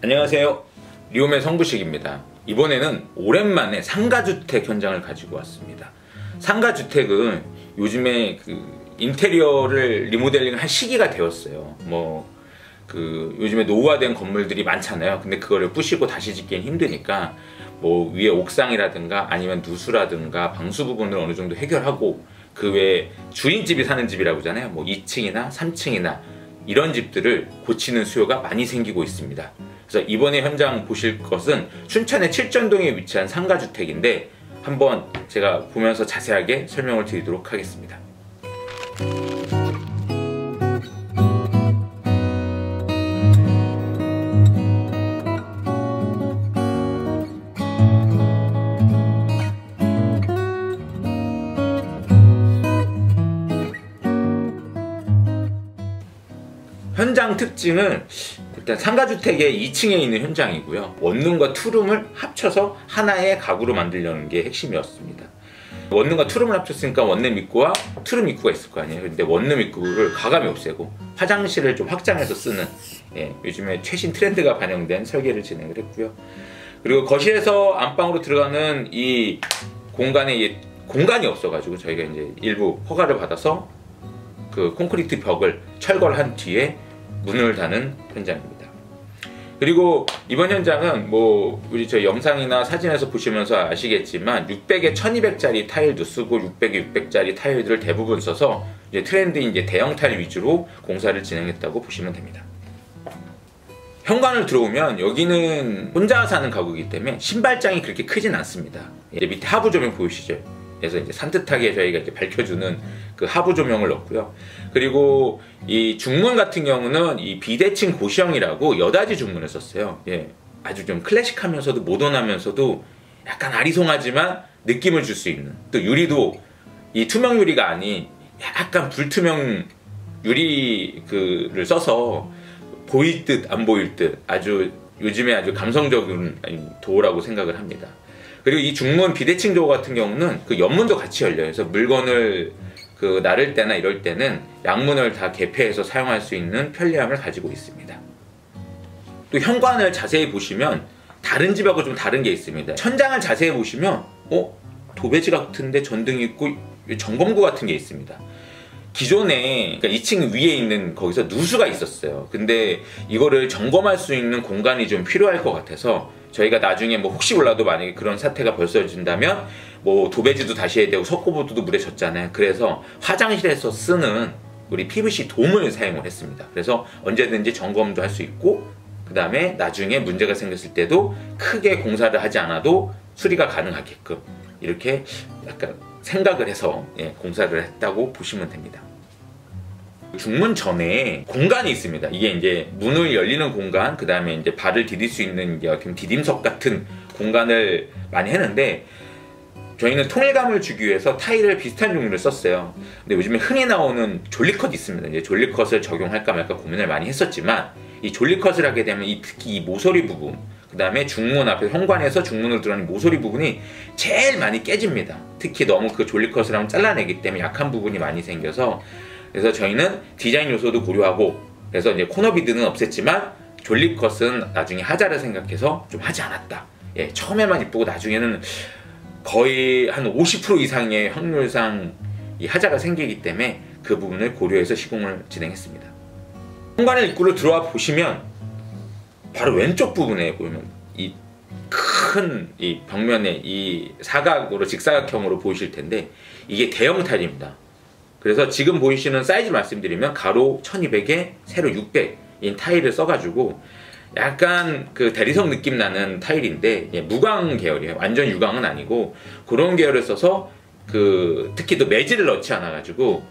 안녕하세요. 리오맨 성부식입니다. 이번에는 오랜만에 상가주택 현장을 가지고 왔습니다. 상가주택은 요즘에 인테리어를 리모델링 할 시기가 되었어요. 요즘에 노후화된 건물들이 많잖아요. 근데 그거를 부시고 다시 짓기는 힘드니까 위에 옥상이라든가 아니면 누수라든가 방수 부분을 어느 정도 해결하고 그 외에 주인집이 사는 집이라고 하잖아요. 2층이나 3층이나 이런 집들을 고치는 수요가 많이 생기고 있습니다. 그래서 이번에 현장 보실 것은 춘천의 칠전동에 위치한 상가주택인데 한번 제가 보면서 자세하게 설명을 드리도록 하겠습니다. 현장 특징은 일단 상가주택의 2층에 있는 현장이고요. 원룸과 투룸을 합쳐서 하나의 가구로 만들려는 게 핵심이었습니다. 원룸과 투룸을 합쳤으니까 원룸 입구와 투룸 입구가 있을 거 아니에요. 근데 원룸 입구를 과감히 없애고 화장실을 좀 확장해서 쓰는 요즘에 최신 트렌드가 반영된 설계를 진행을 했고요. 그리고 거실에서 안방으로 들어가는 이 공간에 공간이 없어가지고 저희가 이제 일부 허가를 받아서 그 콘크리트 벽을 철거한 뒤에 문을 닫는 현장입니다. 그리고 이번 현장은 우리 저 영상이나 사진에서 보시면서 아시겠지만 600에 1200짜리 타일도 쓰고 600에 600짜리 타일들을 대부분 써서 이제 트렌드인 대형 타일 위주로 공사를 진행했다고 보시면 됩니다. 현관을 들어오면 여기는 혼자 사는 가구이기 때문에 신발장이 그렇게 크진 않습니다. 이제 밑에 하부 조명 보이시죠? 그래서 이제 산뜻하게 저희가 이제 밝혀주는 그 하부 조명을 넣었고요. 그리고 이 중문 같은 경우는 이 비대칭 고시형이라고 여닫이 중문을 썼어요. 아주 좀 클래식하면서도 모던하면서도 약간 아리송하지만 느낌을 줄 수 있는. 또 유리도 이 투명 유리가 아닌 약간 불투명 유리를 써서 보일 듯 안 보일 듯 요즘에 아주 감성적인 도어라고 생각을 합니다. 그리고 이 중문 비대칭 도어 같은 경우는 그 옆문도 같이 열려요. 그래서 물건을 나를 때나 이럴 때는 양문을 다 개폐해서 사용할 수 있는 편리함을 가지고 있습니다. 또 현관을 자세히 보시면 다른 집하고 좀 다른 게 있습니다. 천장을 자세히 보시면 도배지 같은데 전등이 있고 점검구 같은 게 있습니다. 기존에 2층 위에 있는 거기서 누수가 있었어요. 근데 이거를 점검할 수 있는 공간이 좀 필요할 것 같아서 저희가 나중에 혹시 몰라도 만약에 그런 사태가 벌어진다면 도배지도 다시 해야 되고 석고보드도 물에 젖잖아요. 그래서 화장실에서 쓰는 우리 PVC 돔을 사용을 했습니다. 그래서 언제든지 점검도 할 수 있고 그 다음에 나중에 문제가 생겼을 때도 크게 공사를 하지 않아도 수리가 가능하게끔 이렇게 약간 생각을 해서 공사를 했다고 보시면 됩니다. 중문 전에 공간이 있습니다. 이게 이제 문을 열리는 공간, 그 다음에 이제 발을 디딜 수 있는 디딤석 같은 공간을 많이 했는데 저희는 통일감을 주기 위해서 타일을 비슷한 종류를 썼어요. 근데 요즘에 흔히 나오는 졸리컷이 있습니다. 이제 졸리컷을 적용할까 말까 고민을 많이 했었지만 이 졸리컷을 하게 되면 특히 이 모서리 부분, 그 다음에 중문 앞에 현관에서 중문으로 들어가는 모서리 부분이 제일 많이 깨집니다. 특히 너무 그 졸리컷을 하면 잘라내기 때문에 약한 부분이 많이 생겨서 그래서 저희는 디자인 요소도 고려하고 그래서 이제 코너 비드는 없앴지만 졸리컷은 나중에 하자를 생각해서 좀 하지 않았다. 처음에만 이쁘고 나중에는 거의 한 50% 이상의 확률상 이 하자가 생기기 때문에 그 부분을 고려해서 시공을 진행했습니다. 현관의 입구를 들어와 보시면 바로 왼쪽 부분에 보면 이 큰 벽면에 이 사각으로 직사각형으로 보이실 텐데 이게 대형 타일입니다. 그래서 지금 보이시는 사이즈 말씀드리면 가로 1200에 세로 600인 타일을 써가지고 약간 대리석 느낌 나는 타일인데 무광 계열이에요. 완전 유광은 아니고 그런 계열을 써서 특히 또 매질을 넣지 않아가지고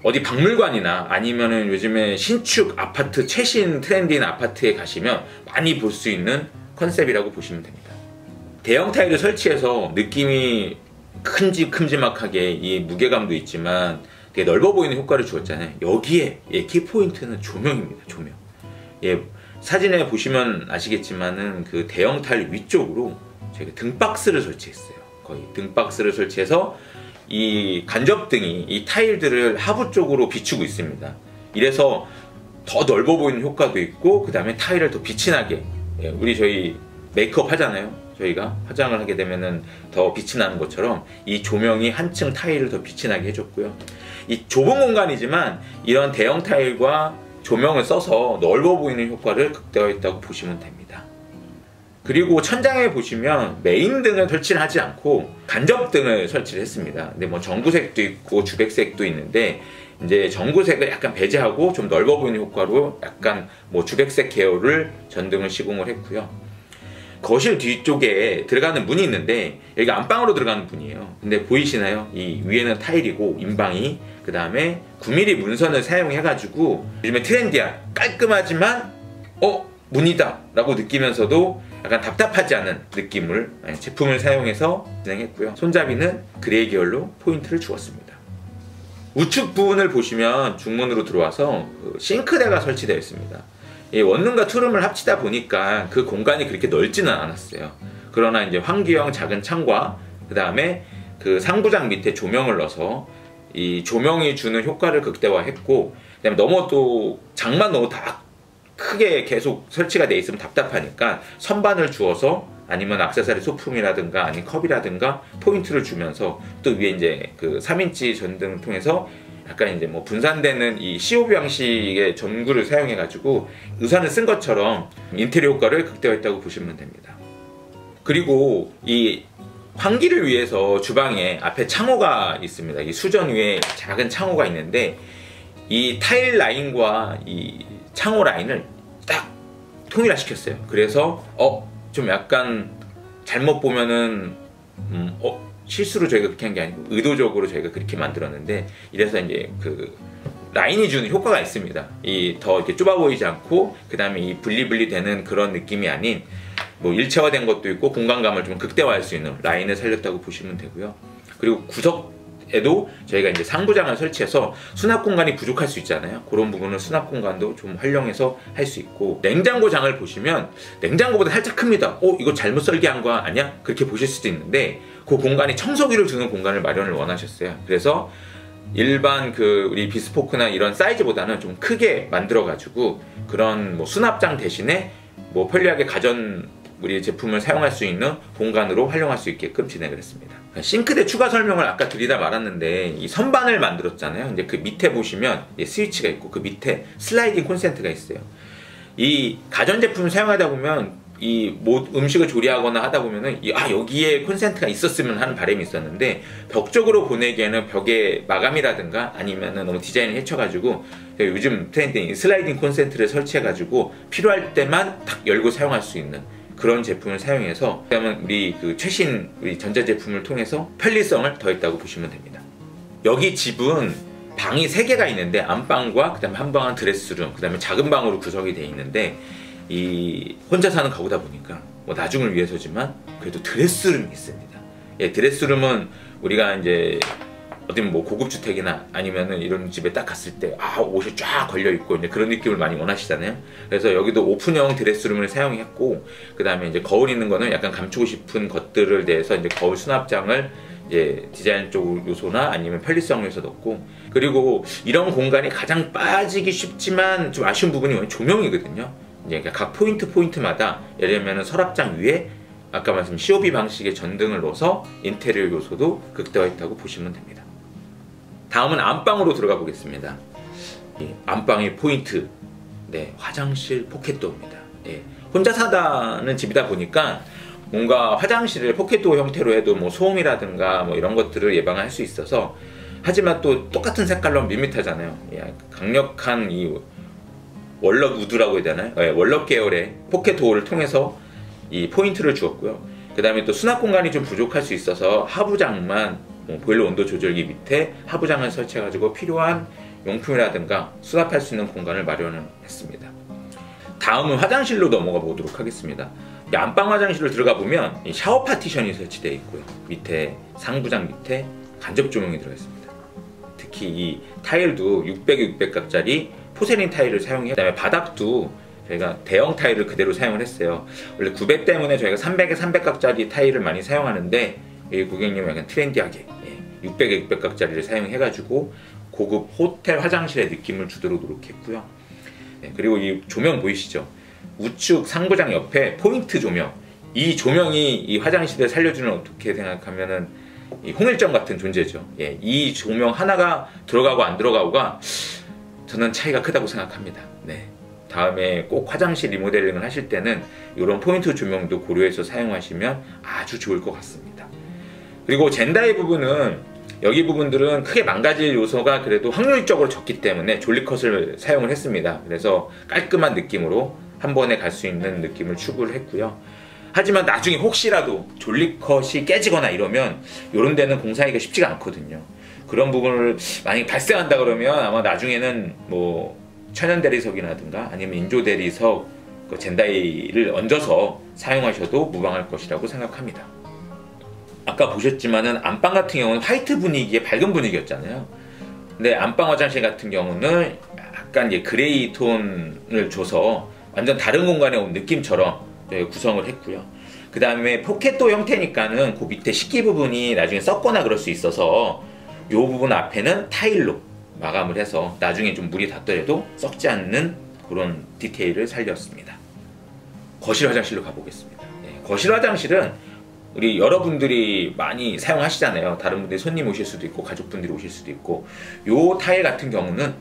어디 박물관이나 아니면은 요즘에 신축 아파트 최신 트렌디인 아파트에 가시면 많이 볼 수 있는 컨셉이라고 보시면 됩니다. 대형 타일을 설치해서 느낌이 큼지막하게 이 무게감도 있지만 되게 넓어 보이는 효과를 주었잖아요. 여기에 키포인트는 조명입니다. 조명. 사진에 보시면 아시겠지만은 그 대형 타일 위쪽으로 저희가 등박스를 설치했어요. 거의 등박스를 설치해서 이 간접등이 이 타일들을 하부 쪽으로 비추고 있습니다. 이래서 더 넓어 보이는 효과도 있고, 그 다음에 타일을 더 빛이 나게, 저희 메이크업 하잖아요. 저희가 화장을 하게 되면은 더 빛이 나는 것처럼 이 조명이 한층 타일을 더 빛이 나게 해줬고요. 이 좁은 공간이지만 이런 대형 타일과 조명을 써서 넓어 보이는 효과를 극대화했다고 보시면 됩니다. 그리고 천장에 보시면 메인 등을 설치를 하지 않고 간접등을 설치를 했습니다. 근데 뭐 전구색도 있고 주백색도 있는데, 이제 전구색을 약간 배제하고 좀 넓어 보이는 효과로 약간 뭐 주백색 계열을 전등을 시공을 했고요. 거실 뒤쪽에 들어가는 문이 있는데 여기가 안방으로 들어가는 문이에요. 근데 보이시나요? 이 위에는 타일이고 인방이, 그 다음에 9mm 문선을 사용해가지고 요즘에 트렌디한 깔끔하지만 문이다 라고 느끼면서도 약간 답답하지 않은 느낌을 제품을 사용해서 진행했고요. 손잡이는 그레이 계열로 포인트를 주었습니다. 우측 부분을 보시면 중문으로 들어와서 싱크대가 설치되어 있습니다. 원룸과 투룸을 합치다 보니까 그 공간이 그렇게 넓지는 않았어요. 그러나 이제 환기형 작은 창과 그 다음에 그 상부장 밑에 조명을 넣어서 이 조명이 주는 효과를 극대화했고, 그다음에 너무 장만 너무 다 크게 계속 설치가 돼 있으면 답답하니까 선반을 주어서 아니면 액세서리 소품이라든가 아니면 컵이라든가 포인트를 주면서, 또 위에 이제 그 3인치 전등을 통해서 약간 이제 뭐 분산되는 이 COB 방식의 전구를 사용해가지고 의선을 쓴 것처럼 인테리어 효과를 극대화했다고 보시면 됩니다. 그리고 이 환기를 위해서 주방에 앞에 창호가 있습니다. 이 수전 위에 작은 창호가 있는데 이 타일 라인과 이 창호 라인을 딱 통일화시켰어요. 그래서 좀 약간 잘못 보면은 실수로 저희가 그렇게 한 게 아니고 의도적으로 저희가 그렇게 만들었는데, 이래서 이제 그 라인이 주는 효과가 있습니다. 이 더 이렇게 좁아 보이지 않고, 그 다음에 이 분리분리 되는 그런 느낌이 아닌 뭐 일체화된 것도 있고 공간감을 좀 극대화할 수 있는 라인을 살렸다고 보시면 되고요. 그리고 구석에도 저희가 이제 상부장을 설치해서 수납 공간이 부족할 수 있잖아요. 그런 부분은 수납 공간도 좀 활용해서 할 수 있고, 냉장고 장을 보시면 냉장고보다 살짝 큽니다. 이거 잘못 설계한 거 아니야? 그렇게 보실 수도 있는데, 그 공간이 청소기를 두는 공간을 마련을 원하셨어요. 그래서 일반 우리 비스포크나 이런 사이즈보다는 좀 크게 만들어가지고 그런 뭐 수납장 대신에 뭐 편리하게 우리 제품을 사용할 수 있는 공간으로 활용할 수 있게끔 진행을 했습니다. 싱크대 추가 설명을 아까 드리다 말았는데, 이 선반을 만들었잖아요. 이제 그 밑에 보시면 스위치가 있고 그 밑에 슬라이딩 콘센트가 있어요. 이 가전제품을 사용하다 보면 이 뭐 음식을 조리하거나 하다 보면은 여기에 콘센트가 있었으면 하는 바람이 있었는데, 벽 쪽으로 보내기에는 벽에 마감이라든가 아니면은 너무 디자인을 해쳐가지고 요즘 트렌드인 슬라이딩 콘센트를 설치해가지고 필요할 때만 딱 열고 사용할 수 있는 그런 제품을 사용해서, 그다음에 우리 최신 전자제품을 통해서 편리성을 더했다고 보시면 됩니다. 여기 집은 방이 3개가 있는데 안방과 그다음에 한 방은 드레스룸, 그다음에 작은 방으로 구성이 되어 있는데, 이 혼자 사는 가구다 보니까 뭐 나중을 위해서지만 그래도 드레스룸이 있습니다. 드레스룸은 우리가 이제 어디 뭐 고급 주택이나 아니면은 이런 집에 딱 갔을 때 옷이 쫙 걸려 있고 이제 그런 느낌을 많이 원하시잖아요. 그래서 여기도 오픈형 드레스룸을 사용했고, 그 다음에 이제 거울 있는 거는 약간 감추고 싶은 것들을 대해서 이제 거울 수납장을 이제 디자인적 요소나 아니면 편리성 요소 넣고, 그리고 이런 공간이 가장 빠지기 쉽지만 좀 아쉬운 부분이 조명이거든요. 이제 각 포인트마다 예를 들면 서랍장 위에 아까 말씀 COB 방식의 전등을 넣어서 인테리어 요소도 극대화했다고 보시면 됩니다. 다음은 안방으로 들어가 보겠습니다. 안방의 포인트, 화장실 포켓도어입니다. 혼자 사다는 집이다 보니까 뭔가 화장실을 포켓도어 형태로 해도 뭐 소음이라든가 뭐 이런 것들을 예방할 수 있어서, 하지만 또 똑같은 색깔로 하면 밋밋하잖아요. 강력한 이 월럭 우드라고 해야 되나요? 월럭 계열의 포켓도어를 통해서 이 포인트를 주었고요. 그 다음에 또 수납 공간이 좀 부족할 수 있어서 하부장만 보일러 온도 조절기 밑에 하부장을 설치해가지고 필요한 용품이라든가 수납할 수 있는 공간을 마련을 했습니다. 다음은 화장실로 넘어가 보도록 하겠습니다. 이 안방 화장실을 들어가 보면 이 샤워 파티션이 설치되어 있고요. 밑에 상부장 밑에 간접 조명이 들어가 있습니다. 특히 이 타일도 600에 600각짜리 포세린 타일을 사용해요. 그다음에 바닥도 저희가 대형 타일을 그대로 사용을 했어요. 원래 900 때문에 저희가 300에 300각짜리 타일을 많이 사용하는데, 고객님은 약간 트렌디하게 600에 600각짜리를 사용해가지고 고급 호텔 화장실의 느낌을 주도록 노력했고요. 그리고 이 조명 보이시죠? 우측 상부장 옆에 포인트 조명. 이 조명이 이 화장실을 살려주는, 어떻게 생각하면은 이 홍일점 같은 존재죠. 이 조명 하나가 들어가고 안 들어가고가 저는 차이가 크다고 생각합니다. 다음에 꼭 화장실 리모델링을 하실 때는 이런 포인트 조명도 고려해서 사용하시면 아주 좋을 것 같습니다. 그리고 젠다이 부분은, 여기 부분들은 크게 망가질 요소가 그래도 확률적으로 적기 때문에 졸리컷을 사용을 했습니다. 그래서 깔끔한 느낌으로 한 번에 갈 수 있는 느낌을 추구를 했고요. 하지만 나중에 혹시라도 졸리컷이 깨지거나 이러면 이런 데는 공사하기가 쉽지가 않거든요. 그런 부분을 만약에 발생한다 그러면 아마 나중에는 뭐 천연 대리석이라든가 아니면 인조 대리석 그 젠다이를 얹어서 사용하셔도 무방할 것이라고 생각합니다. 아까 보셨지만은 안방 같은 경우는 화이트 분위기의 밝은 분위기였잖아요. 근데 안방 화장실 같은 경우는 약간 이제 그레이 톤을 줘서 완전 다른 공간에 온 느낌처럼 구성을 했고요. 그 다음에 포켓도 형태니까는 그 밑에 식기 부분이 나중에 썩거나 그럴 수 있어서 이 부분 앞에는 타일로 마감을 해서 나중에 좀 물이 닿더라도 썩지 않는 그런 디테일을 살렸습니다. 거실 화장실로 가보겠습니다. 거실 화장실은 우리 여러분들이 많이 사용하시잖아요. 다른 분들이 손님 오실 수도 있고 가족분들이 오실 수도 있고, 요 타일 같은 경우는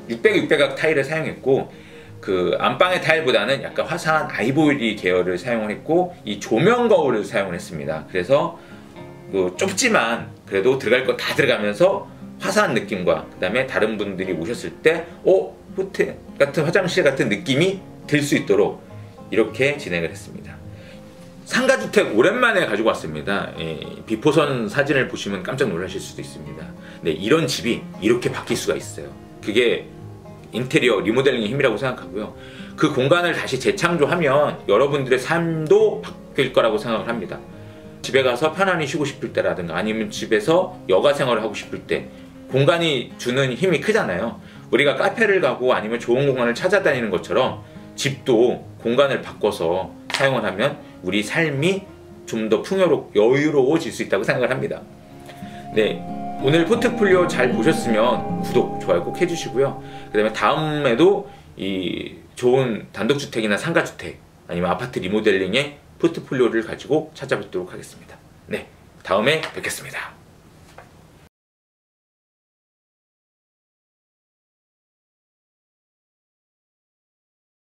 600각 타일을 사용했고, 그 안방의 타일보다는 약간 화사한 아이보리 계열을 사용을 했고, 이 조명 거울을 사용을 했습니다. 그래서 그 좁지만 그래도 들어갈 거 다 들어가면서 화사한 느낌과 그 다음에 다른 분들이 오셨을 때 호텔 같은 화장실 같은 느낌이 들 수 있도록 이렇게 진행을 했습니다. 상가주택 오랜만에 가지고 왔습니다. 비포선 사진을 보시면 깜짝 놀라실 수도 있습니다. 네, 이런 집이 이렇게 바뀔 수가 있어요. 그게 인테리어 리모델링의 힘이라고 생각하고요. 그 공간을 다시 재창조하면 여러분들의 삶도 바뀔 거라고 생각을 합니다. 집에 가서 편안히 쉬고 싶을 때라든가 아니면 집에서 여가 생활을 하고 싶을 때 공간이 주는 힘이 크잖아요. 우리가 카페를 가고 아니면 좋은 공간을 찾아다니는 것처럼 집도 공간을 바꿔서 사용을 하면 우리 삶이 좀 더 여유로워질 수 있다고 생각을 합니다. 네, 오늘 포트폴리오 잘 보셨으면 구독, 좋아요 꼭 해주시고요. 그 다음에 다음에도 이 좋은 단독주택이나 상가주택 아니면 아파트 리모델링의 포트폴리오를 가지고 찾아뵙도록 하겠습니다. 네, 다음에 뵙겠습니다.